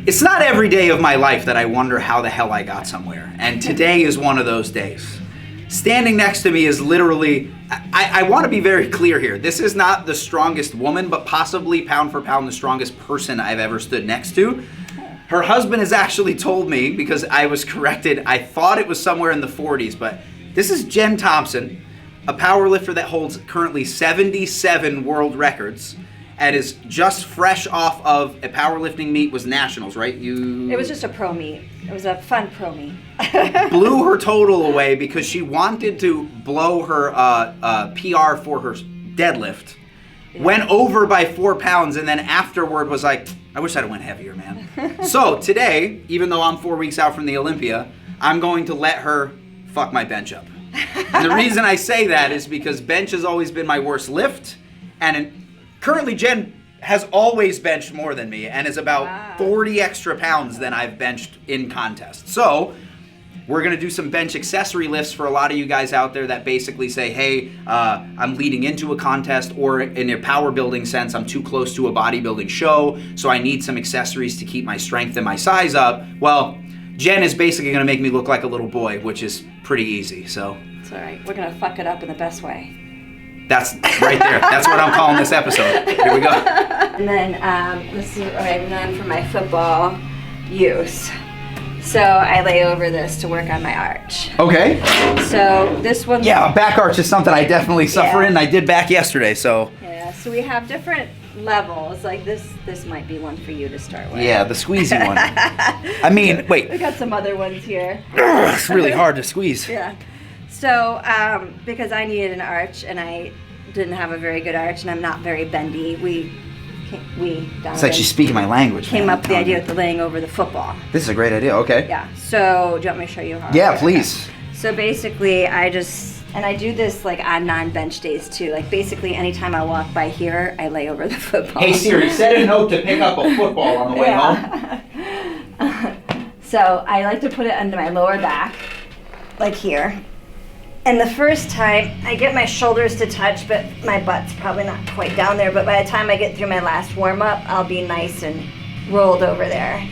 It's not every day of my life that I wonder how the hell I got somewhere. And today is one of those days. Standing next to me is literally, I want to be very clear here. This is not the strongest woman, but possibly pound for pound the strongest person I've ever stood next to. Her husband has actually told me, because I was corrected, I thought it was somewhere in the 40s, but this is Jen Thompson, a powerlifter that holds currently 77 world records and is just fresh off of a powerlifting meet, was nationals, right? It was just a pro meet. It was a fun pro meet. Blew her total away because she wanted to blow her PR for her deadlift. Yeah. Went over by 4 pounds and then afterward was like, I wish I'd have went heavier, man. So today, even though I'm 4 weeks out from the Olympia, I'm going to let her fuck my bench up. And the reason I say that is because bench has always been my worst lift, and currently Jen has always benched more than me and is about 40 extra pounds than I've benched in contest. So we're gonna do some bench accessory lifts for a lot of you guys out there that basically say, hey, I'm leading into a contest, or in a power building sense, I'm too close to a bodybuilding show, so I need some accessories to keep my strength and my size up. Well, Jen is basically gonna make me look like a little boy, which is pretty easy, so. It's all right, we're gonna fuck it up in the best way. That's right there. That's what I'm calling this episode. Here we go. And then this is what I've done for my football use. So I lay over this to work on my arch. Okay. So this one. Yeah, a back arch is something I definitely suffer in. I did back yesterday, so. Yeah, so we have different levels. Like this might be one for you to start with. Yeah, the squeezy one. I mean, wait. We got some other ones here. It's really hard to squeeze. Yeah. So, because I needed an arch and I didn't have a very good arch and I'm not very bendy, It's like she's speaking my language. Came up with the idea of the laying over the football. This is a great idea, okay. Yeah, so do you want me to show you how? Yeah, please. So basically I do this like on non-bench days too. Like basically anytime I walk by here, I lay over the football. Hey Siri, set a note to pick up a football on the way home. So I like to put it under my lower back, like here. And the first time, I get my shoulders to touch, but my butt's probably not quite down there. But by the time I get through my last warm-up, I'll be nice and rolled over there.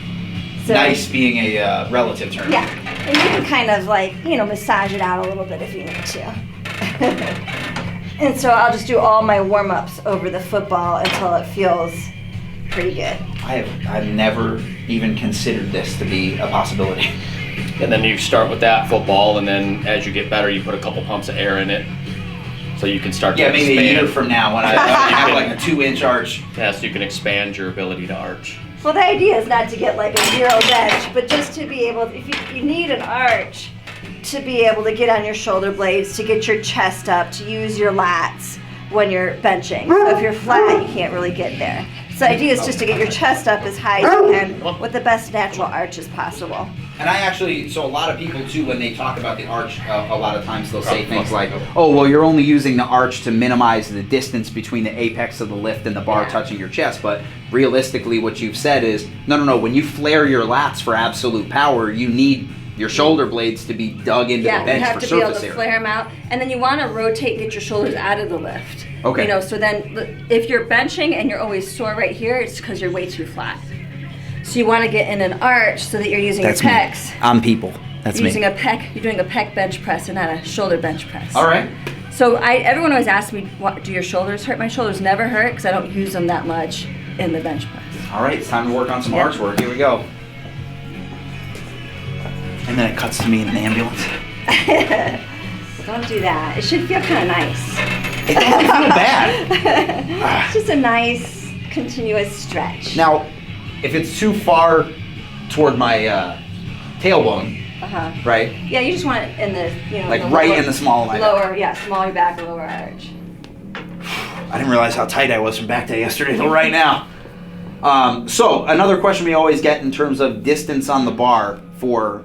So, nice being a relative term. Yeah, and you can kind of like, massage it out a little bit if you need to. And so I'll just do all my warm-ups over the football until it feels pretty good. I've never even considered this to be a possibility. And then you start with that football, and then as you get better, you put a couple pumps of air in it, so you can start to expand. Maybe a year from now when I have like a 2-inch arch. Yeah, so you can expand your ability to arch. Well, the idea is not to get like a 0 bench, but just to be able, if you need an arch, to be able to get on your shoulder blades, to get your chest up, to use your lats when you're benching. So if you're flat, you can't really get there. So the idea is just to get your chest up as high as you can with the best natural arch as possible. And so a lot of people too, when they talk about the arch, a lot of times they'll say things like, oh, well, you're only using the arch to minimize the distance between the apex of the lift and the bar touching your chest. But realistically, what you've said is, no, when you flare your lats for absolute power, you need your shoulder blades to be dug into the bench for surface area. Yeah, you have to be able to flare them out. And then you want to rotate, get your shoulders out of the lift. Okay. So then if you're benching and you're always sore right here, it's because you're way too flat. So you want to get in an arch so that you're using your pecs. I'm people. That's you're me. Using a pec. You're doing a pec bench press and not a shoulder bench press. All right. So everyone always asks me, do your shoulders hurt? My shoulders never hurt because I don't use them that much in the bench press. All right, it's time to work on some arch work. Here we go. And then it cuts to me in an ambulance. Don't do that. It should feel kind of nice. It doesn't feel bad. It's just a nice, continuous stretch. Now, if it's too far toward my tailbone, right? Yeah, you just want it in the, like right in the small of my lower, smaller back, lower arch. I didn't realize how tight I was from back day yesterday till right now. So another question we always get in terms of distance on the bar for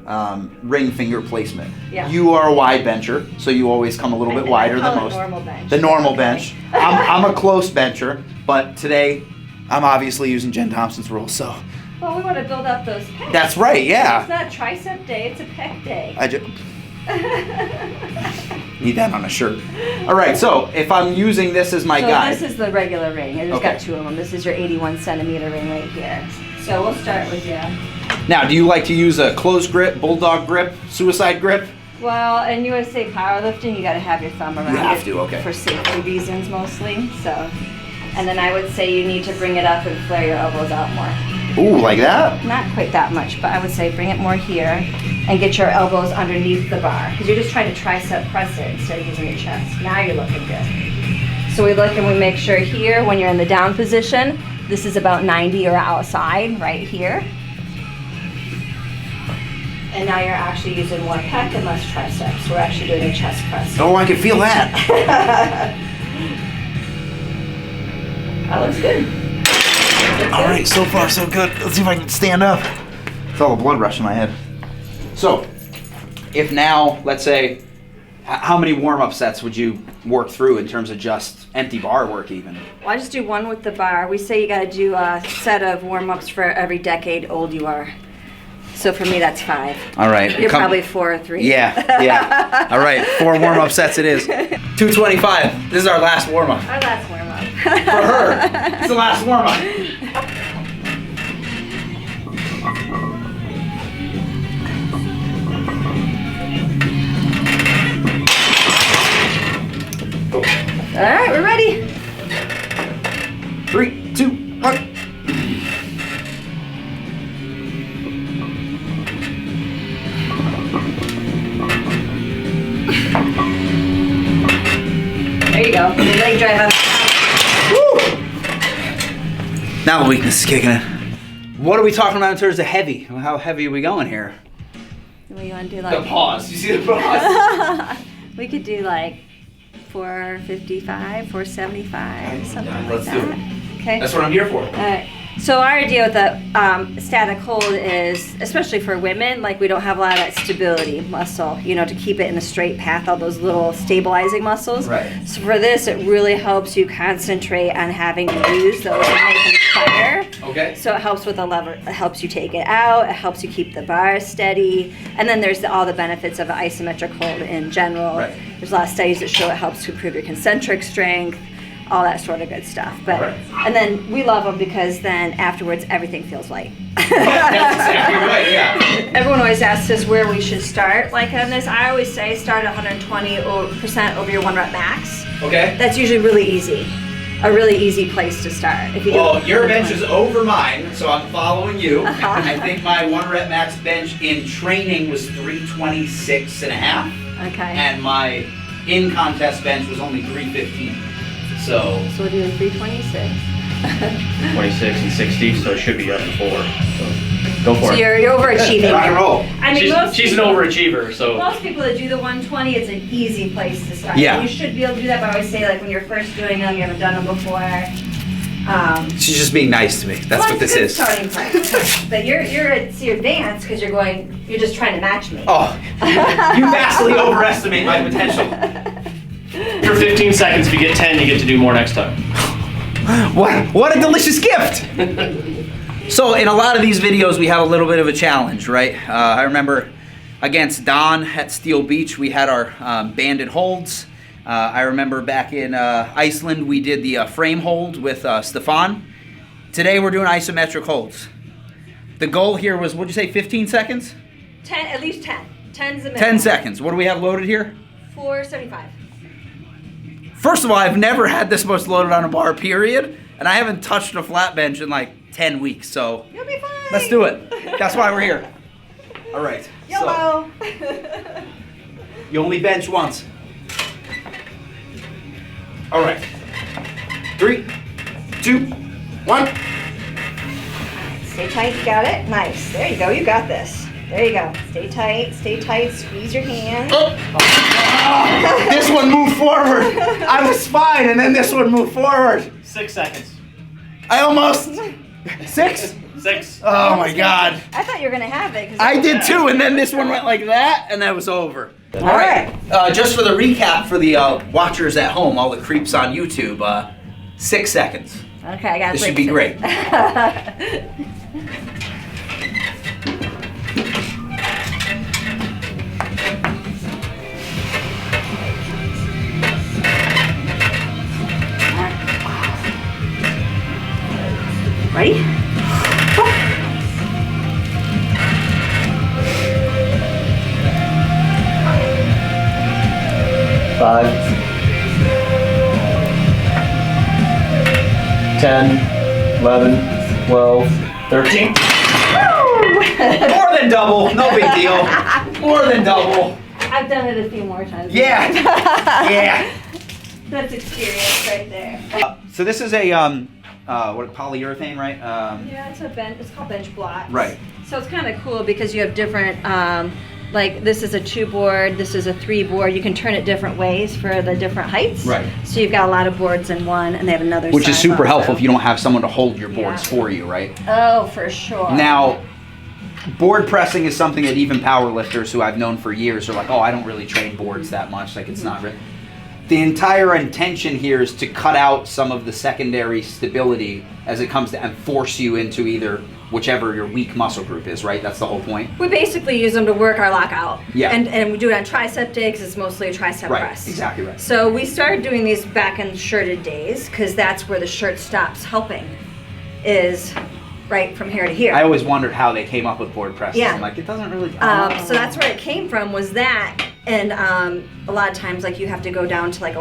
ring finger placement. Yeah. You are a wide bencher, so you always come a little bit wider than most. Normal bench. The normal bench. I'm a close bencher, but today I'm obviously using Jen Thompson's rules, so. Well, we want to build up those pecs. That's right, yeah. It's not tricep day, it's a pec day. I just need that on a shirt. All right, so if I'm using this as my guide. So this is the regular ring. It's got 2 of them. This is your 81 centimeter ring right here. So we'll start with you. Now, do you like to use a closed grip, bulldog grip, suicide grip? Well, in USA powerlifting, you got to have your thumb around You have it to, okay. for safety reasons mostly. So, and then I would say you need to bring it up and flare your elbows out more. Ooh, like that? Not quite that much, but I would say bring it more here and get your elbows underneath the bar because you're just trying to tricep press it instead of using your chest. Now you're looking good. So we look and we make sure here when you're in the down position, this is about 90 or outside right here. And now you're actually using more pec and less triceps. We're actually doing a chest press. Oh, I can feel that. That looks good. All right, so far so good. Let's see if I can stand up. It's all the blood rush in my head. So, if now, let's say, how many warm-up sets would you work through in terms of just empty bar work even? Well, I just do one with the bar. We say you got to do a set of warm-ups for every decade old you are. So for me, that's 5. All right. You're probably 4 or 3. Yeah. All right, 4 warm-up sets it is. 225. This is our last warm-up. Our last warm-up. For her, it's the last warm-up. All right, we're ready. 3, 2, 1. There you go. Your leg drive up. Woo! Now the weakness is kicking in. What are we talking about in terms of heavy? How heavy are we going here? What do you want to do? The Like pause. You see the pause? we could do like 455, 475, something like Let's that. do it. Okay. That's what I'm here for. All right. So our idea with the static hold is, especially for women, like we don't have a lot of that stability muscle, you know, to keep it in a straight path, all those little stabilizing muscles. Right. So for this, it really helps you concentrate on having to use those and make them fire. Okay. So it helps with the lever, it helps you take it out, it helps you keep the bar steady, and then there's all the benefits of an isometric hold in general. Right. There's a lot of studies that show it helps to improve your concentric strength, all that sort of good stuff. But Right. and then we love them because then afterwards everything feels light. That's exactly right, yeah. Everyone always asks us where we should start. Like on this, I always say start 120% over your 1 rep max. Okay. That's usually really easy. A really easy place to start. If you Well, do your bench is over mine, so I'm following you. Uh-huh. I think my 1 rep max bench in training was 326.5. Okay. And my in contest bench was only 315. So So we're doing 326. 26 and 60, so it should be up to 4. So go for So it. you're overachieving. rock and roll. I mean, She's an overachiever, so Most people that do the 120, it's an easy place to start. Yeah. You should be able to do that, but I always say, like, when you're first doing them, you haven't done them before. She's just being nice to me. That's well, what this it's is. a good starting point. But you're advanced because you're just trying to match me. Oh, you vastly overestimate my potential. for 15 seconds, if you get 10, you get to do more next time. What a delicious gift! So in a lot of these videos, we have a little bit of a challenge, right? I remember against Don at Steel Beach, we had our banded holds. I remember back in Iceland, we did the frame hold with Stefan. Today, we're doing isometric holds. The goal here was, what'd you say, 15 seconds? 10, at least 10. 10's the minimum. 10 seconds. What do we have loaded here? 475. First of all, I've never had this much loaded on a bar, period. And I haven't touched a flat bench in like 10 weeks, so You'll be fine. let's do it. That's why we're here. All right. YOLO. So, you only bench once. All right. 3, 2, 1. Stay tight, you got it? Nice. There you go, you got this. There you go. Stay tight, squeeze your hand. This one moved forward. I was fine, and then this one moved forward. 6 seconds. I almost. 6? 6. Oh my God. I thought you were gonna have it. 'Cause I did too, and then this one went like that, and that was over. All right. Just for the recap for the watchers at home, all the creeps on YouTube, 6 seconds. Okay, I got This should be great. Ready? 10, 11, 12, 13. More than double. No big deal. More than double. I've done it a few more times. Yeah. Yeah. That's experience right there. So this is a polyurethane, right? Yeah, it's a bench. It's called bench blocks. Right. So it's kind of cool because you have different. Like this is a 2-board. This is a 3-board. You can turn it different ways for the different heights. Right. So you've got a lot of boards in one, and they have another. Which is size super also. helpful if you don't have someone to hold your boards Yeah. for you, right? Oh, for sure. Now, board pressing is something that even power lifters who I've known for years are like, oh, I don't really train boards that much. Like, it's not really. The entire intention here is to cut out some of the secondary stability as it comes to and force you into either whichever your weak muscle group is, right? That's the whole point. We basically use them to work our lockout. Yeah. And we do it on tricep day because it's mostly a tricep Right, press. exactly right. So we started doing these back in shirted days because that's where the shirt stops helping, is right from here to here. I always wondered how they came up with board presses. Yeah. I'm like, it doesn't really. So that's where it came from, was that. And a lot of times, like, you have to go down to like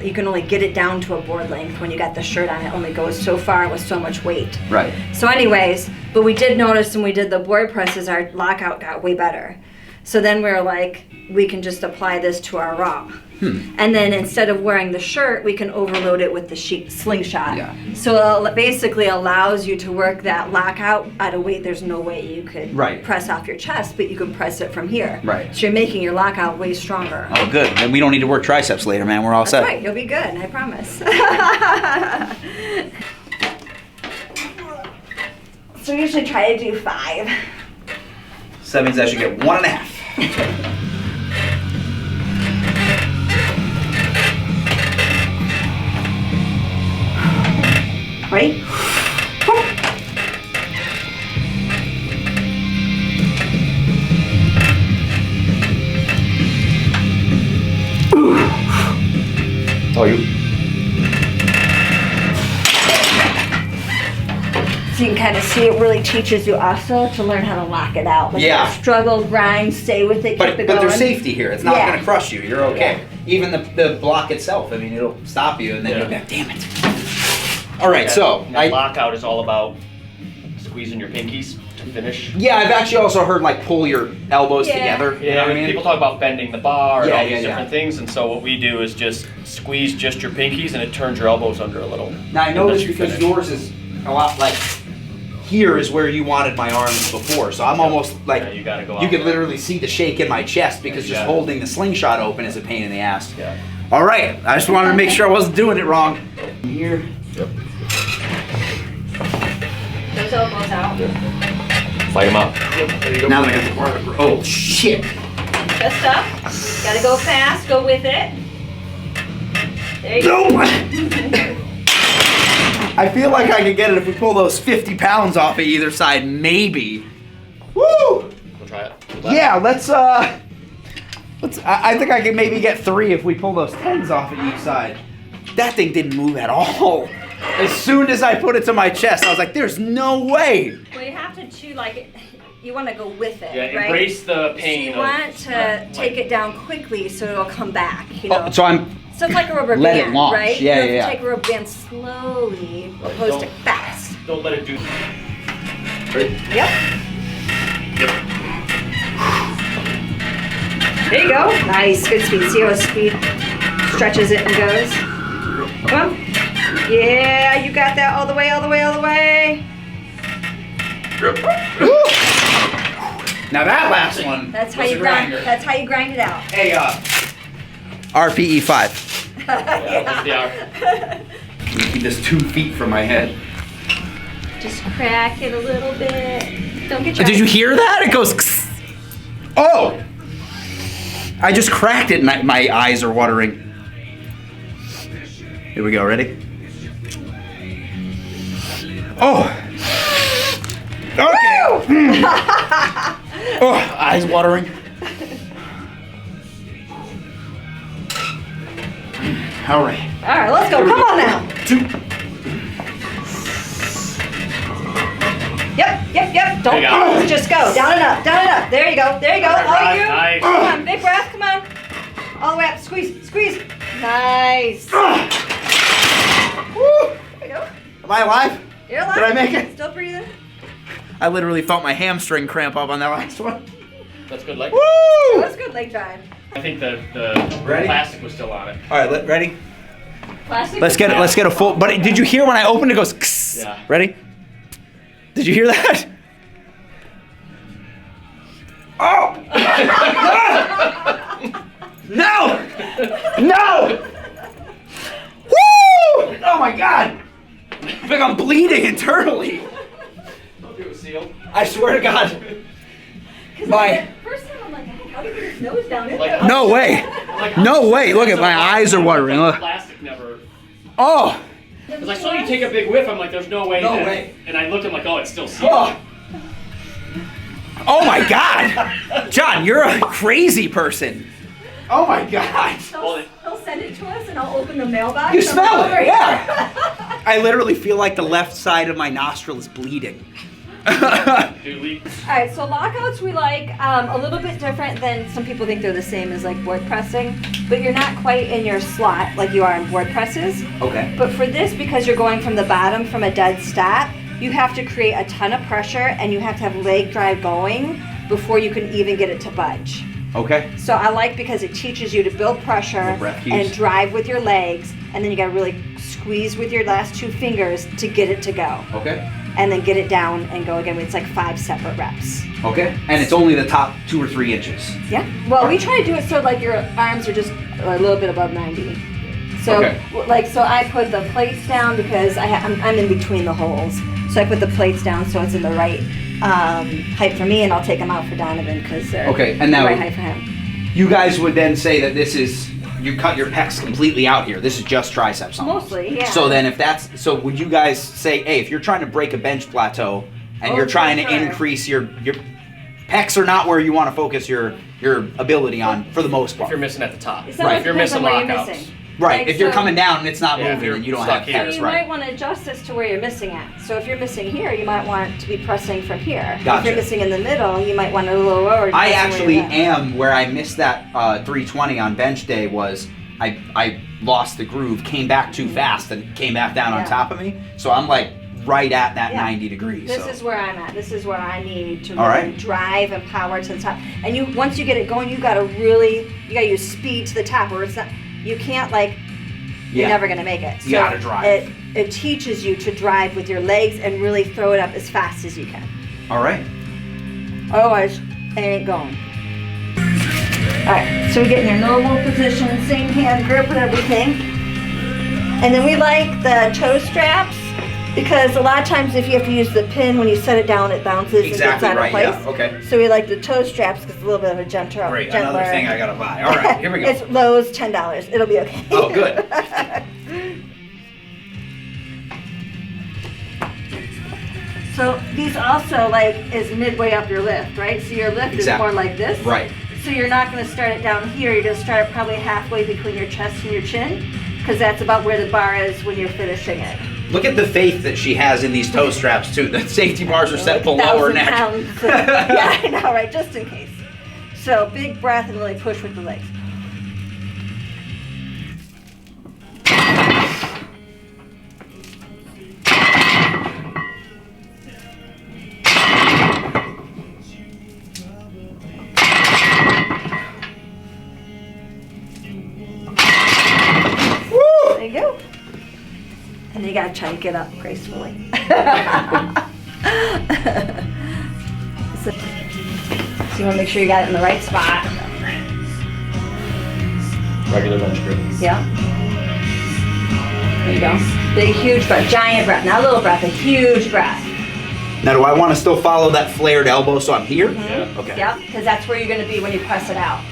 you can only get it down to a board length when you got the shirt on. It only goes so far with so much weight. Right. So anyways, but we did notice when we did the board presses, our lockout got way better. So then we were like, we can just apply this to our raw. And then instead of wearing the shirt, we can overload it with the slingshot. Yeah. So it basically allows you to work that lockout at a weight there's no way you could Right. press off your chest, but you can press it from here. Right. So you're making your lockout way stronger. Oh, good. Then we don't need to work triceps later, man. We're all That's set. right, you'll be good, I promise. So we usually try to do 5. So that means I should get 1.5. Ready? Oh, you. So you can kind of see it really teaches you also to learn how to lock it out. Like Yeah. struggle, grind, stay with it, keep But it going. there's safety here. It's not Yeah. going to crush you. You're okay. Even the block itself, I mean, it'll stop you and then you'll be like, damn it. All right, so. That lockout is all about squeezing your pinkies to finish. Yeah, I've actually also heard like pull your elbows Yeah. together. You know what I mean? People talk about bending the bar and Yeah, all these yeah, different things, and so what we do is just squeeze just your pinkies, and it turns your elbows under a little. Now I and know lets this you because finish. yours is a lot like here is where you wanted my arms before. So I'm almost like Yeah, you gotta go you out can there. literally see the shake in my chest because you just got it. holding the slingshot open is a pain in the ass. Yeah. All right, I just wanted to make sure I wasn't doing it wrong. Here. Yep. Those elbows out. Fight them up. Now that I got the part of oh shit. Chest up. Gotta go fast. Go with it. There you go. No! I feel like I could get it if we pull those 50 pounds off of either side, maybe. Woo! We'll try it. Yeah, let's I think I can maybe get 3 if we pull those 10s off of each side. That thing didn't move at all. As soon as I put it to my chest, I was like, there's no way. Well, you have to chew like you want to go with it, Yeah, right? embrace the So pain. you want to take it down quickly so it'll come back. You know. Oh, so I'm So it's like a rubber Let it band, launch. right? Yeah, you have yeah, to yeah. take a rubber band slowly, opposed to fast. Don't let it do. Yep. There you go. Nice, good speed. See how speed stretches it and goes? Come on. Yeah, you got that all the way, all the way, all the way. now that last one. That's how was you a grind. grinder. That's how you grind it out. Hey, RPE 5. Yeah. Keep this 2 feet from my head. Just crack it a little bit. Don't get your. Did you hear that? It goes. Oh! I just cracked it and my eyes are watering. Here we go, ready? Oh! Okay! Oh, eyes watering. All right. All right, let's go. Come on now. 2. Yep. Don't There you go. pause. Just go. Down and up. Down and up. There you go. There you go. All right, All you. nice. Come on. Big breath. Come on. All the way up. Squeeze. Nice. Woo! There you go. Am I alive? You're alive. Did I make it? Still breathing. I literally felt my hamstring cramp up on that last one. That's good leg. Woo! That was good leg drive. I think the Ready? plastic was still on it. All right, ready? Plastic. Let's get a full. But did you hear when I opened it? Goes. Kss. Yeah. Ready? Did you hear that? Oh! No! No! Woo! Oh my God! I think I'm bleeding internally. Don't do it sealed. I swear to God. My. First time I'm like, how did he get his nose down in Like, there? No way. No way. Look at my eyes are watering. Look. Plastic never. Oh. Because I saw you take a big whiff, I'm like, there's no way. No way. And I looked, I'm like, oh, it's still sealed. Oh. Oh my God. John, you're a crazy person. Oh my God. He'll send it to us and I'll open the mailbox. You smell it, yeah. I literally feel like the left side of my nostril is bleeding. Dude, we. Alright, so lockouts we like a little bit different than some people think they're the same as like board pressing, but you're not quite in your slot like you are in board presses. Okay. But for this, because you're going from the bottom from a dead stat, you have to create a ton of pressure and you have to have leg drive going before you can even get it to budge. Okay. So I like because it teaches you to build pressure Little breath cues. and drive with your legs, and then you gotta really squeeze with your last two fingers to get it to go. Okay. And then get it down and go again. It's like 5 separate reps. Okay. And it's only the top 2 or 3 inches. Yeah. Well, we try to do it so like your arms are just a little bit above 90. So Okay. like so I put the plates down because I'm in between the holes. So I put the plates down so it's in the right height for me, and I'll take them out for Donovan because they're Okay, and now- the right height for him. You guys would then say that this is, you cut your pecs completely out here. This is just triceps almost. Mostly, yeah. So then if that's, so would you guys say, hey, if you're trying to break a bench plateau and Oh, you're trying for to sure. increase your pecs are not where you want to focus your ability on for the most part. If you're missing at the top. It Right. If you're depends missing on what you're lockouts. missing. Right, Like, if you're so- coming down and it's not Yeah, if moving, you're then you don't stuck have here. So pecs, you right? might want to adjust this to where you're missing at. So if you're missing here, you might want to be pressing from here. If Gotcha. you're missing in the middle, you might want to lower. I actually am where I missed that 320 on bench day was I lost the groove, came back too fast and came back down on Yeah. top of me. So I'm like right at that Yeah. 90 degrees. This so. is where I'm at. This is where I need to All really right. drive and power to the top. And you, once you get it going, you gotta use speed to the top, or it's not. You can't You're never gonna make it. You gotta drive. It teaches you to drive with your legs and really throw it up as fast as you can. All right. Otherwise, it ain't going. Alright, so we get in your normal position, same hand grip and everything. And then we like the toe straps because a lot of times if you have to use the pin, when you set it down, it bounces Exactly and gets out right, of place. yeah, okay. So we like the toe straps because it's a little bit of a gentler. Great, another thing I gotta buy. All right, here we go. It's Lowe's, $10. It'll be okay. Oh, good. So these also is midway up your lift, right? So your lift Exactly. is more like this. Right. So you're not going to start it down here. You're going to start it probably halfway between your chest and your chin, because that's about where the bar is when you're finishing it. Look at the faith that she has in these toe straps too. The safety bars are set below her 1,000 neck. pounds. Yeah, I know, right? Just in case. So big breath and really push with the legs. There you go. And you gotta try to get up gracefully. So you wanna make sure you got it in the right spot. Regular bench grip. Yeah. There you go. Big, huge breath, giant breath. Not a little breath, a huge breath. Now, do I want to still follow that flared elbow so I'm here? Yeah. Okay. Yep, because that's where you're gonna be when you press it out.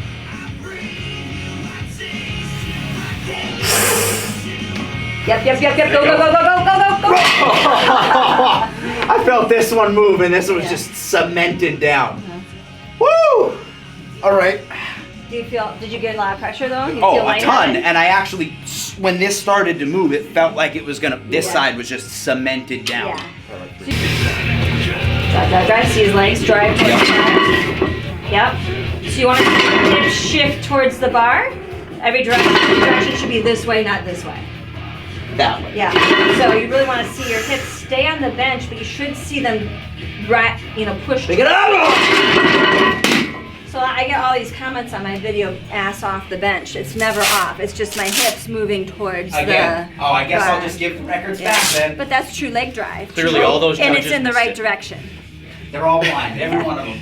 Yep. Go. I felt this one move and this one was Yeah. just cemented down. Woo! All right. Did you get a lot of pressure though? You Oh, feel a lighter? ton. And I actually, when this started to move, it felt like it was gonna, this Yeah. side was just cemented down. Yeah. Drive, see his legs, drive towards the bar. Yep. So you want to shift towards the bar. Every direction should be this way, not this way. That way. Yeah. So you really want to see your hips stay on the bench, but you should see them, push. Pick it up! So I get all these comments on my video, ass off the bench. It's never off. It's just my hips moving towards Again. the. Oh, I guess I'll just give the records back then. But that's true leg drive. Clearly, all those and judges it's in the missed right it. direction. They're all blind, every one of them.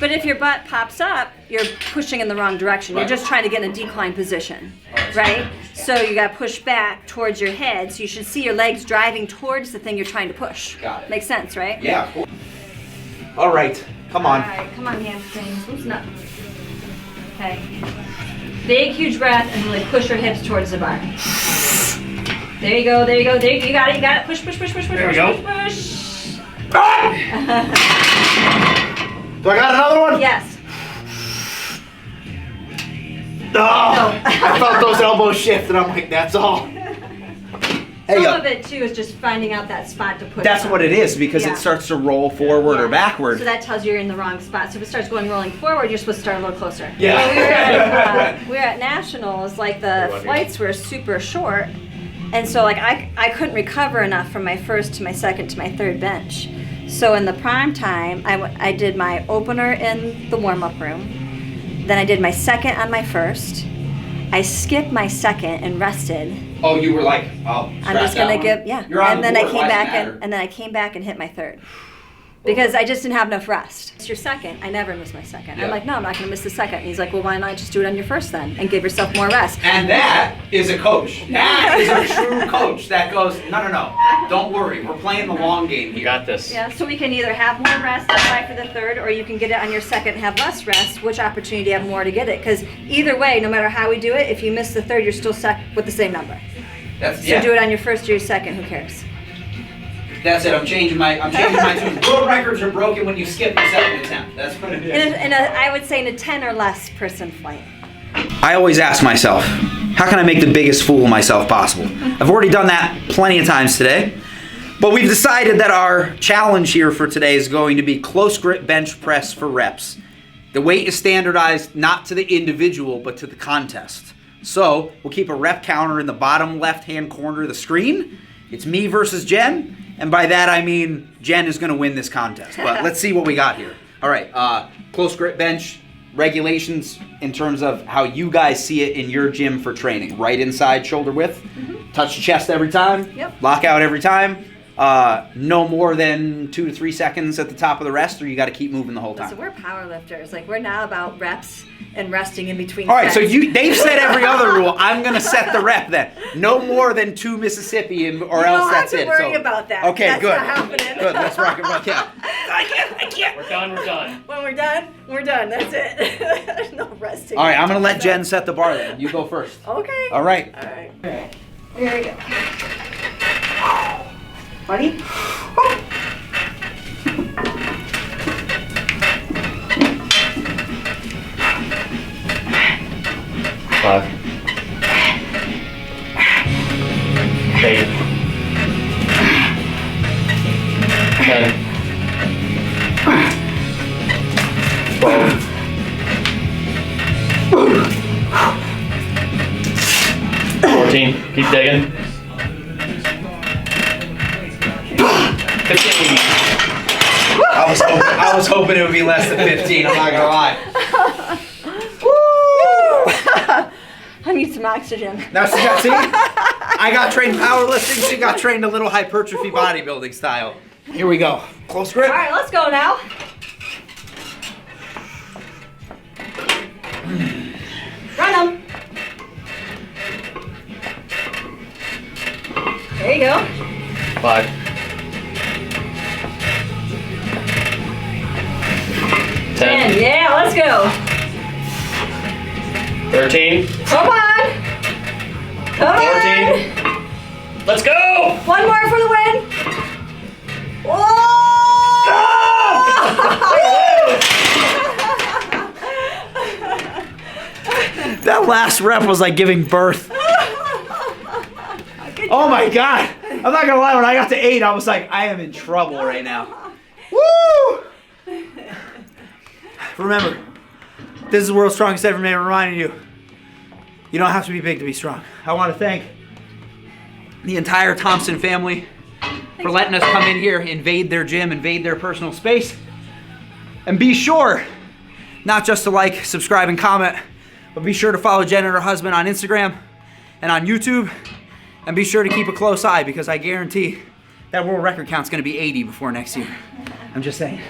But if your butt pops up, you're pushing in the wrong direction. Right. You're just trying to get in a decline position, right? So you got to push back towards your head. So you should see your legs driving towards the thing you're trying to push. Got it. Makes sense, right? Yeah, cool. All right, come on. All right, come on, hamstrings. Loosen up. Okay. Big, huge breath and really push your hips towards the bar. There you go, there you go, there you got it, you got it. Push, push, push, push, push, There we push, go. push, push. Do I got another one? Yes. Oh, I felt those elbows shift and I'm like, that's all. Hey, Some of it too is just finding out that spot to push. that's on. what it is because Yeah. it starts to roll forward or Yeah. backward. So that tells you you're in the wrong spot. So if it starts rolling forward, you're supposed to start a little closer. Yeah. Well, we were at nationals, like the flights were super short, and so like I couldn't recover enough from my first to my second to my third bench. So in the prime time, I did my opener in the warm-up room. Then I did my second on my first. I skipped my second and rested. Oh, you were like, oh, I'm just gonna give, You're on and then the I board. came Why does it back matter? and then I came back and hit my third. Because I just didn't have enough rest. It's your second. I never miss my second. Yeah. I'm like, no, I'm not gonna miss the second. And he's like, well, why not just do it on your first then and give yourself more rest? And that is a coach. That is a true coach that goes, no. Don't worry. We're playing the long game You here. got this. Yeah, so we can either have more rest and try for the third, or you can get it on your second and have less rest. Which opportunity do you have more to get it? Because either way, no matter how we do it, if you miss the third, you're still stuck with the same number. That's So do it on your first or your second, who cares? That's it. I'm changing my tune. World records are broken when you skip the second attempt. That's what it is. I would say in a 10 or less person flight. I always ask myself, how can I make the biggest fool of myself possible? I've already done that plenty of times today, but we've decided that our challenge here for today is going to be close grip bench press for reps. The weight is standardized not to the individual, but to the contest. So we'll keep a rep counter in the bottom left-hand corner of the screen. It's me versus Jen, and by that I mean Jen is going to win this contest. But let's see what we got here. All right, close grip bench regulations in terms of how you guys see it in your gym for training. Right inside shoulder width, touch the chest every time, Yep. lock out every time. No more than 2 to 3 seconds at the top of the rest, or you got to keep moving the whole So time. we're power lifters. Like we're now about reps and resting in between. All right, so sets. they've set every other rule. I'm gonna set the rep then. No more than 2 Mississippi, or You else don't that's have it. to worry So- about that. Okay, That's good. not happening. Good. Let's rock and roll. Yeah. I can't. We're done. We're done. When we're done, we're done. That's it. There's no resting. All right, I'm gonna let Jen set the bar then. You go first. Okay. All right. All right. Here we go. Buddy. 5, 8, 10, 12, 14. Keep digging. 15. I was hoping it would be less than 15. I'm not gonna lie. I need some oxygen. Now see, I got trained powerlifting. She got trained a little hypertrophy bodybuilding style. Here we go. Close grip. All right, let's go now. Run them. There you go. 5, 10, Yeah, let's go. 13, Come on. Come 14. on. Let's go! One more for the win. Whoa! That last rep was like giving birth. Oh my god! I'm not gonna lie, when I got to 8, I was like, I am in trouble right now. Woo! Remember, this is the world's strongest ever man reminding you, you don't have to be big to be strong. I want to thank the entire Thompson family for letting us come in here, invade their gym, invade their personal space. And be sure not just to like, subscribe, and comment, but be sure to follow Jen and her husband on Instagram and on YouTube. And be sure to keep a close eye, because I guarantee that world record count's gonna be 80 before next year. I'm just saying.